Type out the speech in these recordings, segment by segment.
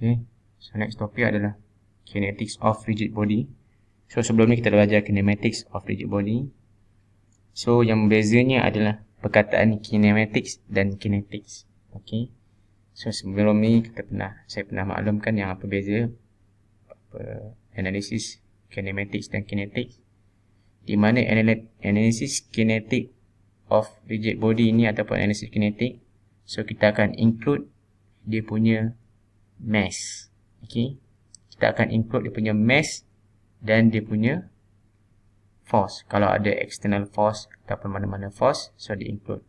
Okay. So next topik adalah kinetics of rigid body. So sebelum ni kita dah belajar kinematics of rigid body. So yang bezanya adalah perkataan kinematics dan kinetics. Okay. So sebelum ni saya pernah maklumkan yang apa beza analisis kinematics dan kinetics. Di mana analisis kinetic of rigid body ini ataupun analisis kinetik, so kita akan include dia punya mass. Okay. Kita akan include dia punya mass dan dia punya force. Kalau ada external force ataupun mana-mana force, so di include.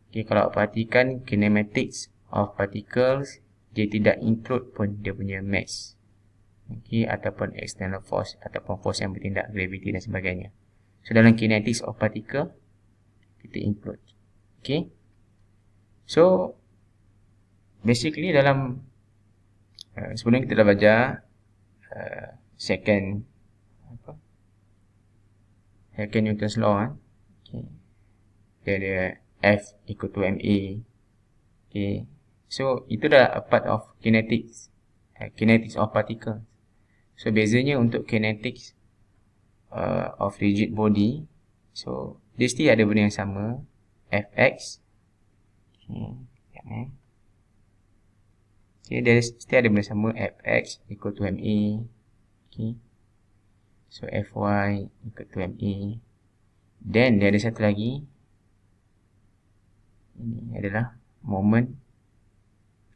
Okay, kalau perhatikan kinematics of particles, dia tidak include pun dia punya mass. Okay, ataupun external force ataupun force yang bertindak, gravity dan sebagainya. So dalam kinetics of particle kita include. Okay. So basically dalam sebelum kita dah belajar second Newton's law. Okay. Dia ada F equal to ma. Okay. So itu dah a part of kinetics of particle. So bezanya untuk kinetics of rigid body, so dia still ada benda yang sama, Fx. Okay, dia still ada benda sama, Fx equal to ma. Okay. So Fy equal to ma. Then dia ada satu lagi, ini adalah moment,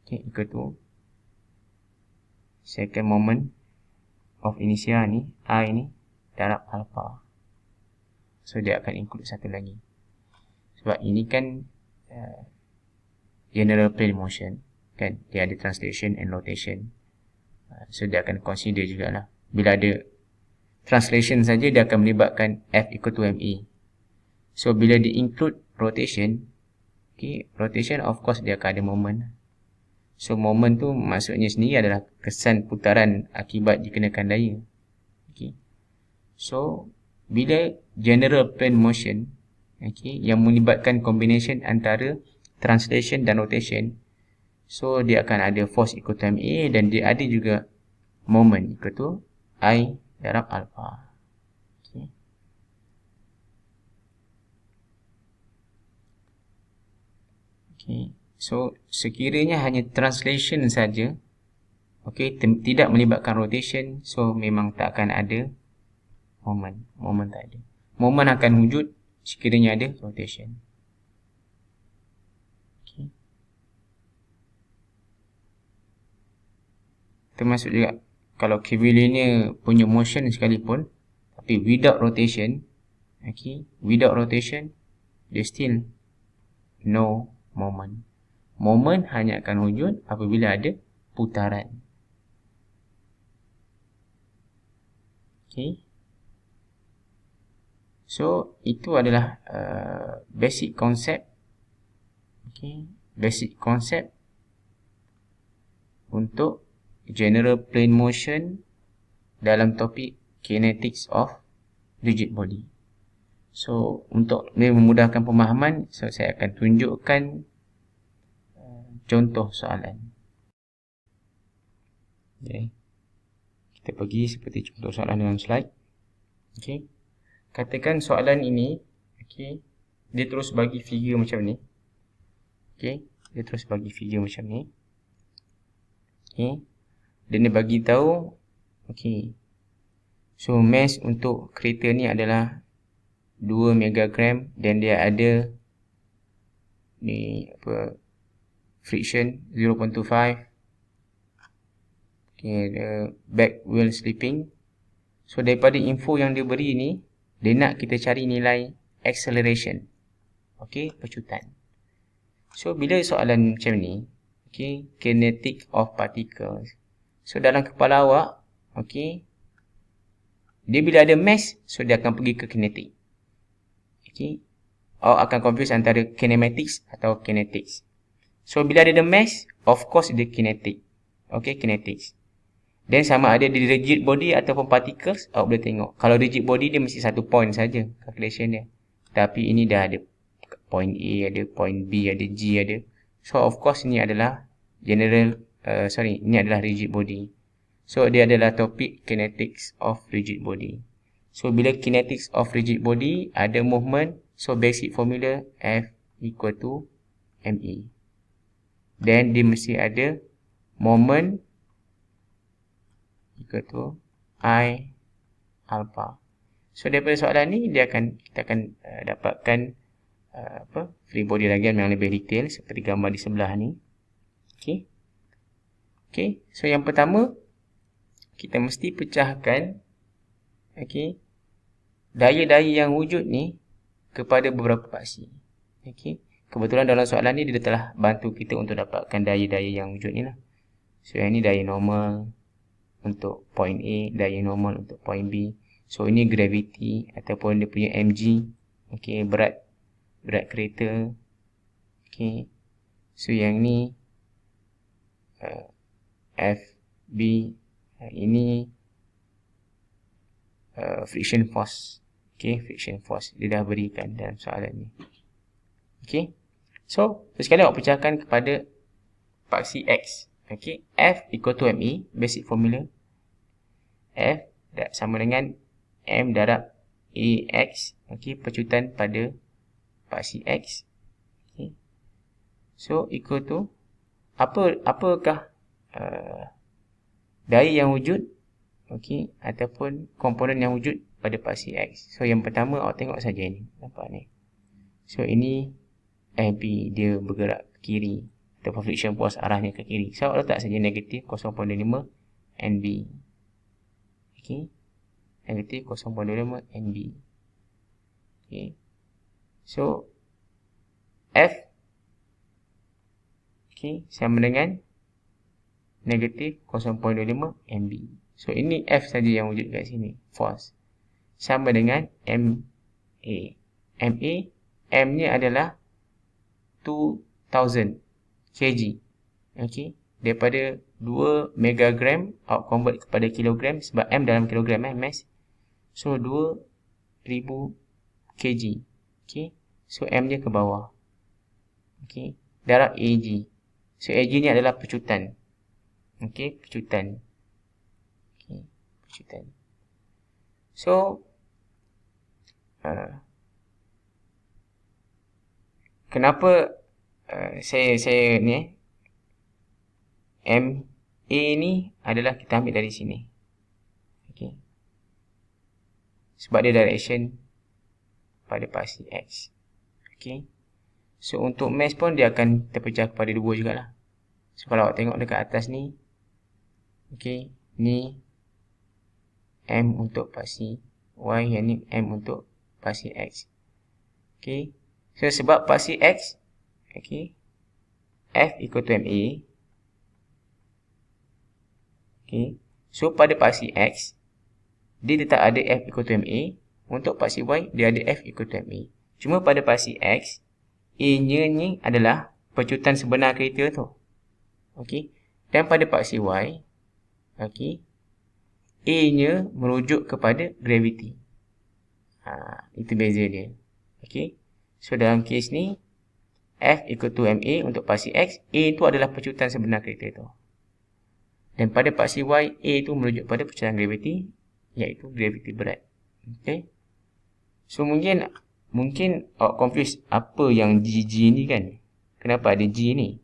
okay, equal to second moment of inertia ni, I ni darab alpha. So dia akan include satu lagi. Sebab ini kan general plane motion, kan, dia ada translation and rotation. So dia akan consider jugalah. Bila ada translation saja, dia akan melibatkan F equal to ma. So bila dia include rotation, okay, rotation of course dia akan ada moment. So moment tu maksudnya sendiri adalah kesan putaran akibat dikenakan daya. Okay. So bila general plane motion, okay, yang melibatkan combination antara translation dan rotation, so dia akan ada force equal to ma dan dia ada juga moment equal to I darab alpha. Okay. Okay. So sekiranya hanya translation saja, okay, tidak melibatkan rotation, so memang tak akan ada moment. Moment tak ada. Moment akan wujud sekiranya ada rotation. Okay. Termasuk juga kalau curvilinear punya motion sekalipun, tapi without rotation, okay, without rotation, there still no moment. Moment hanya akan wujud apabila ada putaran. Okay. So itu adalah basic concept. Okay, basic concept untuk general plane motion dalam topik kinetics of rigid body. So untuk memudahkan pemahaman, so saya akan tunjukkan contoh soalan. Okay. Kita pergi seperti contoh soalan dalam slide. Okay. Katakan soalan ini, okay, dia terus bagi figure macam ni. Okay, dia terus bagi figure macam ni. Okay. Dan dia bagi tahu, okay, so mass untuk kereta ni adalah 2 megagram dan dia ada ni apa, friction 0.25. Okay, the back wheel slipping. So daripada info yang dia beri ni, dia nak kita cari nilai acceleration. Okay, pecutan. So bila soalan macam ni, okay, kinetic of particles. So dalam kepala awak, okay, dia bila ada mass, so dia akan pergi ke kinetic. Okay, awak akan confuse antara kinematics atau kinetics. So bila ada the mass, of course dia kinetic. Okay, kinetics. Dan sama ada di rigid body ataupun particles, awak boleh tengok. Kalau rigid body dia mesti satu point saja calculation dia. Tapi ini dah ada point A, ada point B, ada G, ada. So of course ini adalah general ini adalah rigid body. So dia adalah topik kinetics of rigid body. So bila kinetics of rigid body ada movement, so basic formula F equal to ME. Then dia mesti ada moment equal to I alpha. So daripada soalan ni kita akan dapatkan free body diagram yang lebih detail seperti gambar di sebelah ni. Okey, so yang pertama kita mesti pecahkan daya-daya yang wujud ni kepada beberapa paksi. Kebetulan dalam soalan ni dia telah bantu kita untuk dapatkan daya-daya yang wujud ni lah. So yang ni daya normal untuk point A, daya normal untuk point B. So ini gravity ataupun dia punya mg. Berat kereta. So yang ni FB, ini friction force. Friction force dia dah berikan dalam soalan ni. So sekali awak pecahkan kepada paksi X. F equal to ME, basic formula. F sama dengan M darab AX. Pecutan pada paksi X. So equal to apakah daya yang wujud ataupun komponen yang wujud pada paksi X. So yang pertama awak tengok saja ni, nampak ni. So ini FB dia bergerak ke kiri ataupun friction force arahnya ke kiri. So awak letak saja negatif 0.5 NB. Negatif 0.5 NB. So F sama dengan negatif 0.5 MB. So ini F saja yang wujud kat sini, force. Sama dengan MA. MA, M ni adalah 2000 kg. Daripada 2 megagram awak convert kepada kilogram sebab M dalam kilogram mass. So 2000 kg. So M dia ke bawah. Darab AG. So AG ni adalah pecutan. Pecutan. Pecutan. So kenapa saya ni MA ni adalah kita ambil dari sini. Sebab dia direction pada paksi X. So untuk mass pun dia akan terpecah kepada 2 jugalah. So kalau awak tengok dekat atas ni, ni M untuk paksi Y, yang ni M untuk paksi X. So sebab paksi X, F equal to MA. So pada paksi X, dia tetap ada F equal to MA. Untuk paksi Y, dia ada F equal to MA. Cuma pada paksi X, A-nya ni adalah pecutan sebenar kereta tu. Dan pada paksi Y, A-nya merujuk kepada gravity. Itu beza dia. So dalam kes ni, F equal to MA untuk paksi X, A itu adalah pecutan sebenar kereta tu. Dan pada paksi Y, A itu merujuk pada pecutan gravity, iaitu gravity berat. So mungkin awak confuse apa yang GG ni kan. Kenapa ada G ni?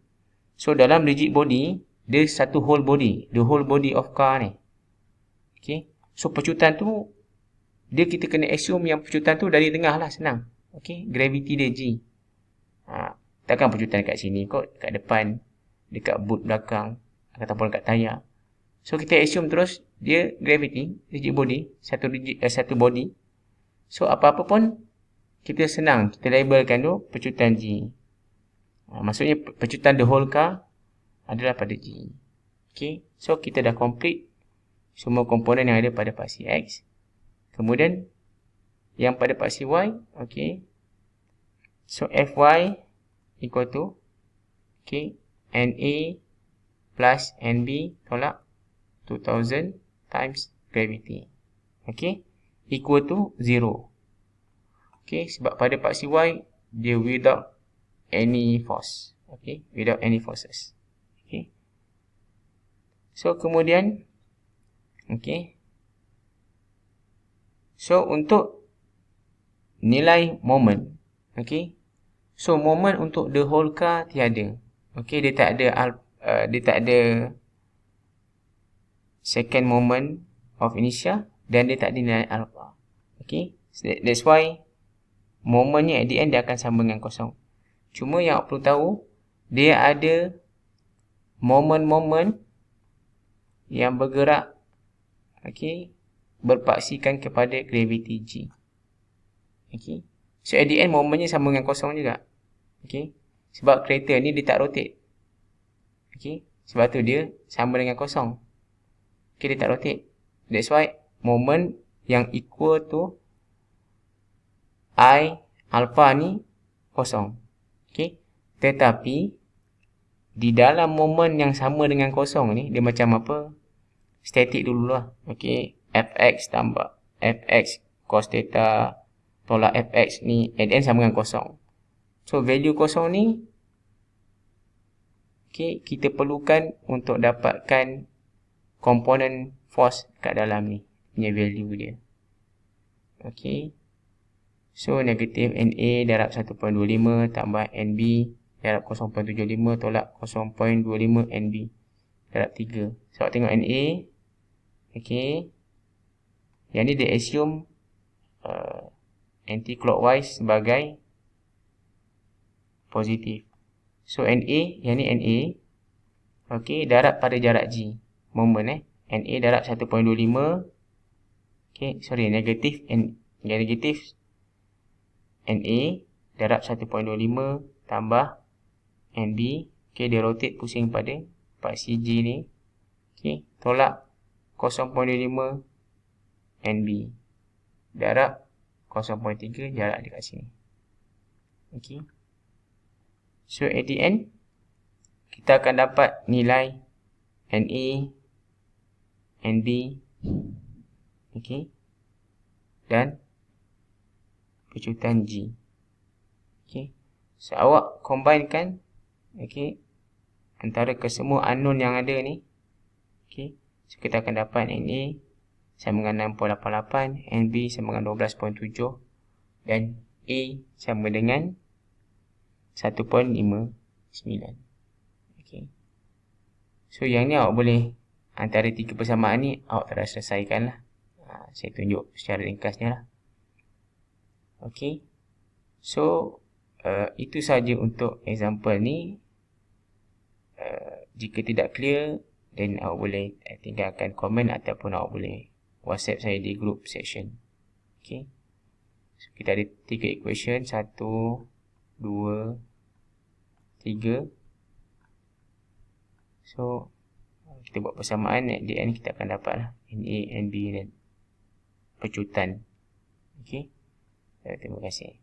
So dalam rigid body, dia satu whole body. The whole body of car ni. So pecutan tu, kita kena assume yang pecutan tu dari tengah lah, senang. Gravity dia G. Takkan pecutan kat sini kot, kat depan, dekat boot belakang, ataupun kat tayar. So kita assume terus dia gravity, rigid body, satu body. So apa-apa pun kita senang, kita labelkan tu pecutan G. Maksudnya pecutan the whole car adalah pada G. So kita dah complete semua komponen yang ada pada paksi X. Kemudian yang pada paksi Y, so Fy equal to NA plus NB tolak 2000 times gravity. Equal to 0. Sebab pada paksi Y, dia without any force. Without any forces. So kemudian, okay. So untuk nilai moment, okay. So moment untuk the whole car tiada. Okay, dia tak ada second moment of inertia dan dia tak ada nilai alpha. Okay, so that's why momentnya at the end dia akan sama dengan kosong. Cuma yang perlu tahu, dia ada moment-moment yang bergerak, okay, berpaksikan kepada gravity G. Okay. So at the end momentnya sama dengan kosong juga. Okay. Sebab kereta ni dia tak rotate. Okay. Sebab tu dia sama dengan kosong. Okay, dia tak rotate. That's why moment yang equal to I alpha ni kosong. Okay. Tetapi di dalam moment yang sama dengan kosong ni, dia macam apa? Static dululah. Okay. Fx tambah Fx cos theta tolak Fx ni at n sama dengan kosong. So value kosong ni, okay, kita perlukan untuk dapatkan komponen force kat dalam ni punya value dia. Okay. So negatif NA darab 1.25 tambah NB darab 0.75 tolak 0.25 NB darab 3. Sebab tengok NA, okay, yang ni dia assume anti-clockwise sebagai positif. So NA, yang ni NA, okay, darab pada jarak G, moment NA darab 1.25, okay, sorry, negatif NA darab 1.25 tambah NB, okay, dia rotate pusing pada paksi G ni, okay, tolak 0.25 NB darab 0.3 jarak dekat sini. Okay. So at the end, kita akan dapat nilai NA, NB, okay, dan pecutan G. Okay. So awak combinekan, okay, antara kesemua unknown yang ada ni. Okay. So kita akan dapat NA sama dengan 6.88, NB sama dengan 12.7 dan A sama dengan 1.59. Okay. So yang ni awak boleh, antara tiga persamaan ni awak telah selesaikan lah. Saya tunjuk secara ringkasnya lah. Okay. So itu saja untuk example ni. Jika tidak clear, then awak boleh tinggalkan komen ataupun awak boleh WhatsApp saya di group section. Okay. So kita ada 3 equation, 1, 2, 3. So kita buat persamaan, at the end kita akan dapat lah NA, NB dan pecutan. Okay. Terima kasih.